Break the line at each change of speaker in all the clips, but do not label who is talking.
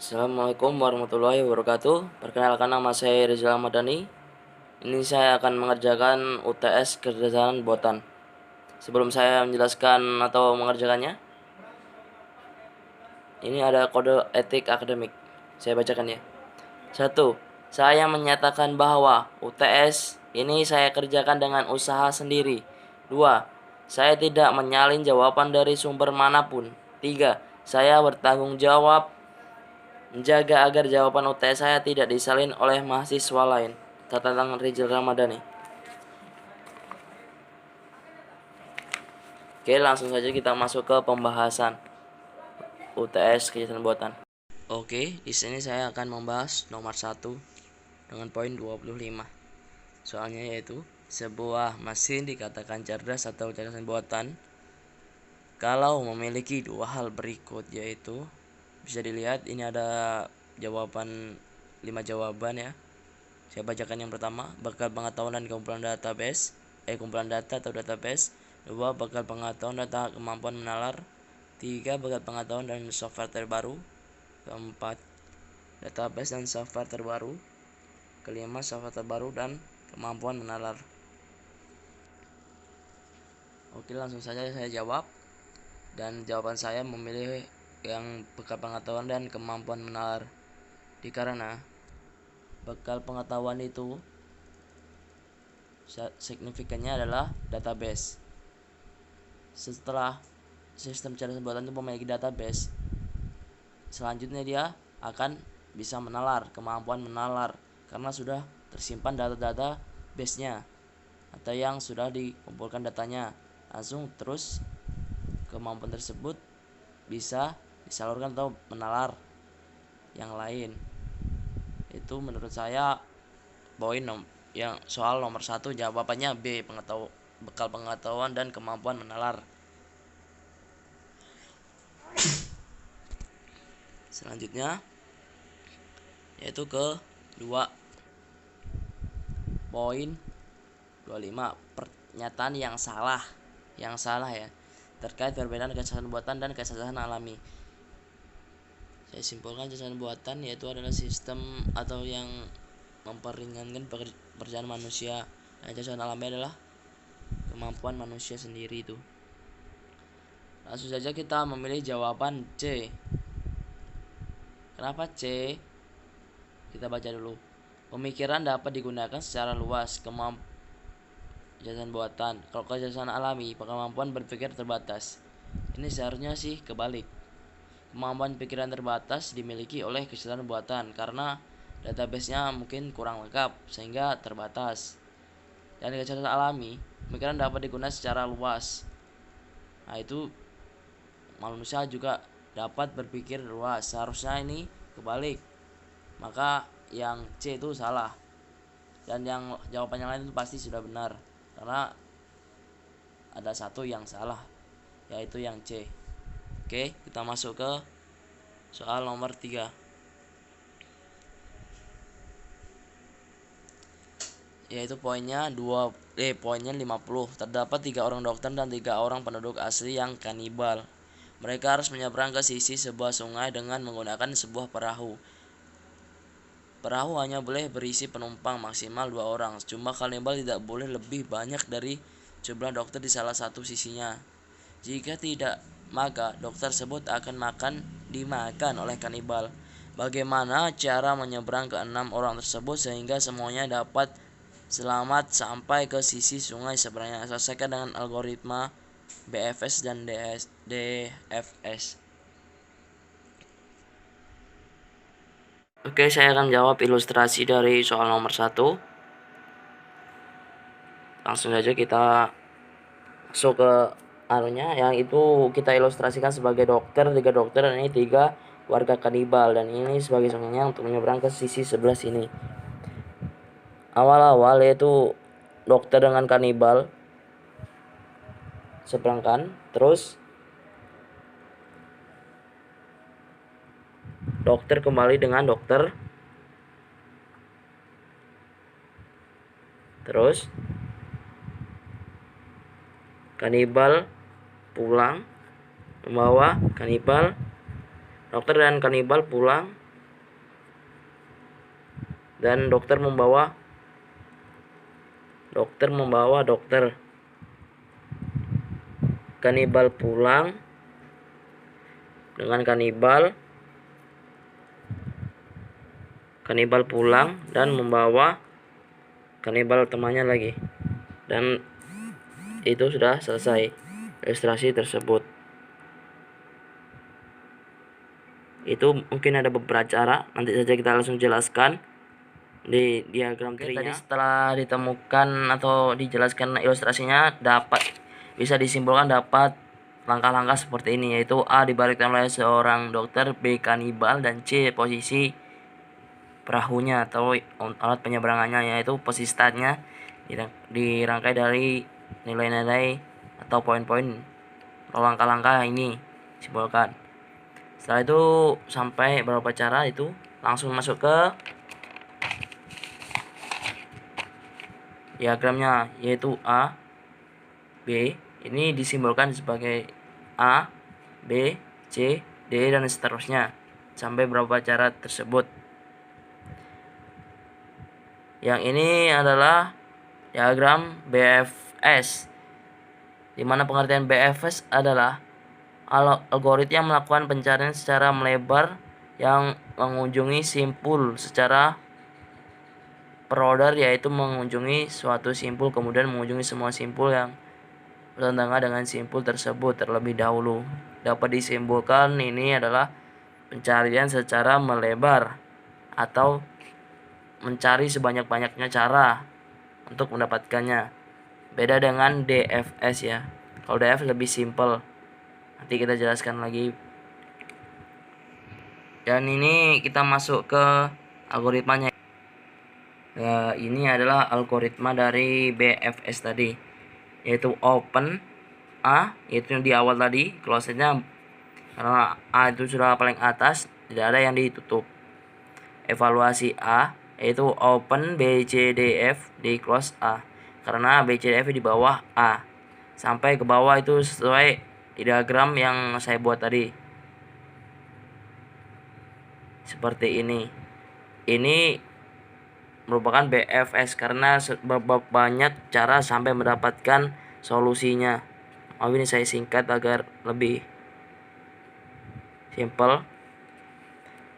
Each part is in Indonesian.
Assalamualaikum warahmatullahi wabarakatuh. Perkenalkan, nama saya Rizal Madani. Ini saya akan mengerjakan UTS kecerdasan buatan. Sebelum saya menjelaskan atau mengerjakannya, ini ada kode etik akademik. Saya bacakan ya. 1. Saya menyatakan bahwa UTS ini saya kerjakan dengan usaha sendiri. 2. Saya tidak menyalin jawaban dari sumber manapun. 3. Saya bertanggung jawab menjaga agar jawaban UTS saya tidak disalin oleh mahasiswa lain. Tata tangan Rizal Ramadhani. Oke, langsung saja kita masuk ke pembahasan UTS kecerdasan buatan. Oke, di sini saya akan membahas nomor 1 dengan poin 25. Soalnya yaitu sebuah mesin dikatakan cerdas atau kecerdasan buatan kalau memiliki dua hal berikut, yaitu bisa dilihat ini ada jawaban 5 jawaban ya. Saya bacakan yang pertama, bekal pengetahuan dan kumpulan data atau database. 2. Bekal pengetahuan dan kemampuan menalar. 3. Bekal pengetahuan dan software terbaru. 4. Database dan software terbaru. 5. Software terbaru dan kemampuan menalar. Oke, langsung saja saya jawab. Dan jawaban saya memilih yang bekal pengetahuan dan kemampuan menalar. Dikarenakan bekal pengetahuan itu signifikannya adalah database. Setelah sistem cerdas buatan itu memiliki database, selanjutnya dia akan bisa menalar, kemampuan menalar, karena sudah tersimpan data-data base-nya atau yang sudah dikumpulkan datanya. Langsung terus kemampuan tersebut bisa disalurkan atau menalar yang lain. Itu menurut saya poin yang soal nomor 1 jawabannya B, bekal pengetahuan dan kemampuan menalar. Selanjutnya yaitu ke 2 poin 25, pernyataan yang salah ya terkait perbedaan kecerdasan buatan dan kecerdasan alami. Saya simpulkan kecerdasan buatan yaitu adalah sistem atau yang memperingankan pekerjaan manusia, dan kecerdasan alami adalah kemampuan manusia sendiri itu. Langsung saja kita memilih jawaban C. Kenapa C? Kita baca dulu. Pemikiran dapat digunakan secara luas. Kecerdasan buatan. Kalau kecerdasan alami, kemampuan berpikir terbatas. Ini seharusnya sih kebalik. Kemampuan pikiran terbatas dimiliki oleh kecerdasan buatan karena database-nya mungkin kurang lengkap sehingga terbatas. Dan kecerdasan alami, pemikiran dapat digunakan secara luas. Nah, itu manusia juga dapat berpikir luas. Seharusnya ini kebalik. Maka yang C itu salah. Dan yang jawaban yang lain itu pasti sudah benar. Karena ada satu yang salah, yaitu yang C. Oke, kita masuk ke soal nomor 3. Yaitu poinnya 50. Terdapat 3 orang dokter dan 3 orang penduduk asli yang kanibal. Mereka harus menyeberang ke sisi sebuah sungai dengan menggunakan sebuah perahu. Perahu hanya boleh berisi penumpang maksimal 2 orang. Jumlah kanibal tidak boleh lebih banyak dari jumlah dokter di salah satu sisinya. Jika tidak, maka dokter tersebut akan dimakan oleh kanibal. Bagaimana cara menyeberang ke 6 orang tersebut sehingga semuanya dapat selamat sampai ke sisi sungai seberangnya? Selesaikan dengan algoritma BFS dan DFS. Oke, saya akan jawab ilustrasi dari soal nomor 1. Langsung saja kita masuk ke yang itu kita ilustrasikan sebagai 3 dokter dan ini 3 warga kanibal, dan ini sebagai sungainya untuk menyeberang ke sisi sebelah sini. Awal-awal yaitu dokter dengan kanibal seberangkan, terus dokter kembali dengan dokter, terus kanibal pulang membawa kanibal, dokter dan kanibal pulang dan dokter membawa dokter kanibal pulang dengan kanibal pulang dan membawa kanibal temannya lagi, dan itu sudah selesai ilustrasi tersebut. Itu mungkin ada beberapa cara, nanti saja kita langsung jelaskan di diagram trinya. Tadi setelah ditemukan atau dijelaskan ilustrasinya, bisa disimpulkan dapat langkah-langkah seperti ini, yaitu A dibalikkan oleh seorang dokter, B kanibal, dan C posisi perahunya atau alat penyeberangannya, yaitu posisi startnya dirangkai dari nilai-nilai atau poin-poin atau langkah-langkah ini simpulkan. Setelah itu sampai beberapa cara itu langsung masuk ke diagramnya, yaitu A, B. Ini disimbolkan sebagai A, B, C, D, dan seterusnya sampai beberapa cara tersebut. Yang ini adalah diagram BFS, dimana pengertian BFS adalah algoritma yang melakukan pencarian secara melebar yang mengunjungi simpul secara per order, yaitu mengunjungi suatu simpul kemudian mengunjungi semua simpul yang bertentangan dengan simpul tersebut terlebih dahulu. Dapat disimpulkan ini adalah pencarian secara melebar atau mencari sebanyak-banyaknya cara untuk mendapatkannya. Beda dengan DFS ya. Kalau DFS lebih simpel. Nanti kita jelaskan lagi. Dan ini kita masuk ke algoritmanya. Ya, ini adalah algoritma dari BFS tadi, yaitu open A, yaitu di awal tadi, close-nya karena A itu sudah paling atas, tidak ada yang ditutup. Evaluasi A, yaitu open B, C, D, F di close A, karena B, C, D, F di bawah A sampai ke bawah itu sesuai diagram yang saya buat tadi seperti ini. Ini merupakan BFS karena banyak cara sampai mendapatkan solusinya. Ini saya singkat agar lebih simple.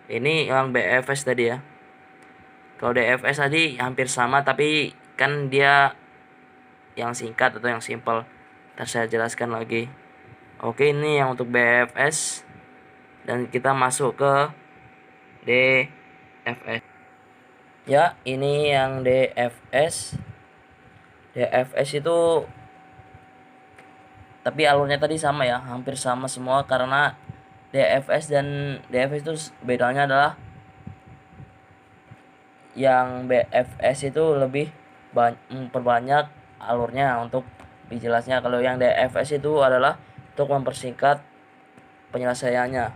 Ini yang BFS tadi ya. Kalau DFS tadi hampir sama, tapi kan dia yang singkat atau yang simple. Ntar saya jelaskan lagi. Oke, ini yang untuk BFS, dan kita masuk ke DFS. Ya, ini yang DFS. DFS itu tapi alurnya tadi sama ya, hampir sama semua, karena DFS dan DFS itu bedanya adalah yang BFS itu lebih memperbanyak alurnya untuk dijelasnya. Kalau yang DFS itu adalah untuk mempersingkat penyelesaiannya.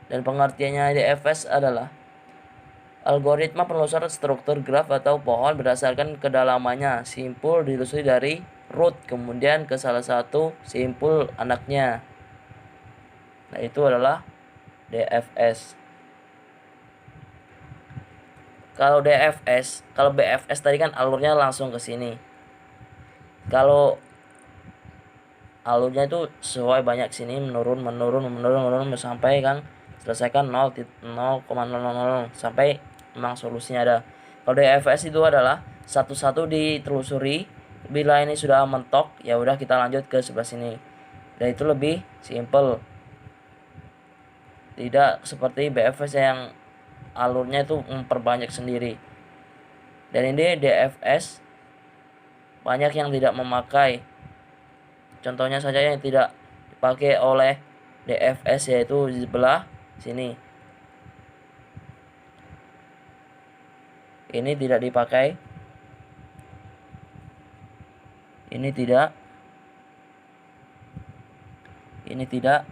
Dan pengertiannya DFS adalah algoritma penelusuran struktur graf atau pohon berdasarkan kedalamannya. Simpul dilusuri dari root kemudian ke salah satu simpul anaknya. Nah, itu adalah DFS. Kalau BFS tadi kan alurnya langsung ke sini. Kalau alurnya itu sesuai banyak sini, menurun sampai kan selesaikan 0,000 sampai memang solusinya ada. Kalau DFS itu adalah satu-satu ditelusuri, bila ini sudah mentok ya udah kita lanjut ke sebelah sini, dan itu lebih simple, tidak seperti BFS yang alurnya itu memperbanyak sendiri. Dan ini DFS banyak yang tidak memakai. Contohnya saja yang tidak dipakai oleh DFS yaitu di sebelah sini. Ini tidak dipakai. Ini tidak. Ini tidak.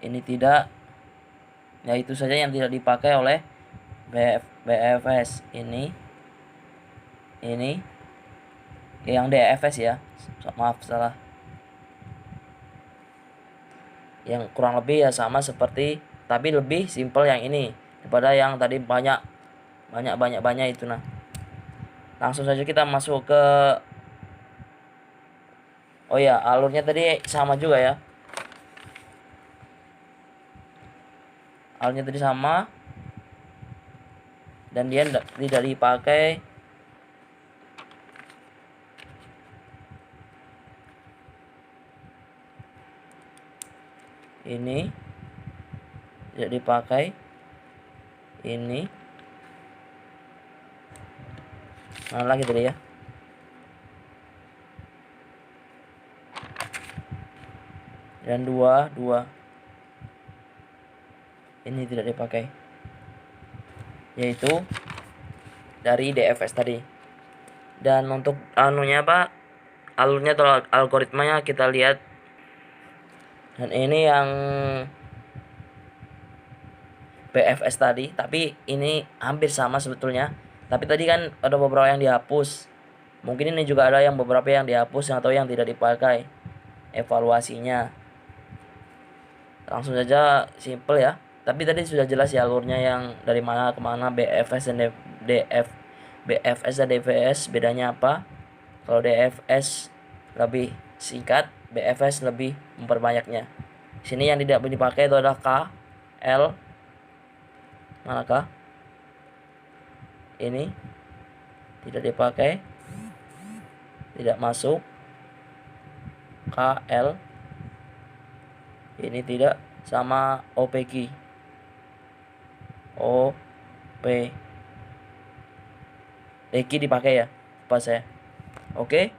Ini tidak. Ya, itu saja yang tidak dipakai oleh BFS. Ini yang DFS ya. Maaf, salah. Yang kurang lebih ya sama seperti, tapi lebih simple yang ini daripada yang tadi banyak banyak itu. Nah, langsung saja kita masuk ke, oh ya, alurnya tadi sama juga ya, alurnya tadi sama, dan dia tidak dipakai. Ini tidak dipakai. Ini mana lagi tadi ya? Dan dua ini tidak dipakai, yaitu dari DFS tadi. Dan untuk anunya apa, alurnya atau algoritmanya kita lihat. Dan ini yang BFS tadi, tapi ini hampir sama sebetulnya. Tapi tadi kan ada beberapa yang dihapus. Mungkin ini juga ada yang beberapa yang dihapus atau yang tidak dipakai evaluasinya. Langsung saja simple ya. Tapi tadi sudah jelas ya alurnya yang dari mana ke mana, BFS dan BFS dan DFS bedanya apa. Kalau DFS lebih singkat, BFS lebih memperbanyaknya. Sini yang tidak dipakai itu adalah K, L, manakah? Ini tidak dipakai, tidak masuk. K, L, ini tidak, sama OPQ, Eki dipakai ya, pas ya. Oke,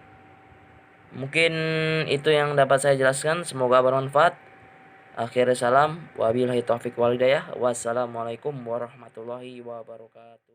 mungkin itu yang dapat saya jelaskan, semoga bermanfaat. Akhirnya salam, wabillahi taufiq wal hidayah. Wassalamualaikum warahmatullahi wabarakatuh.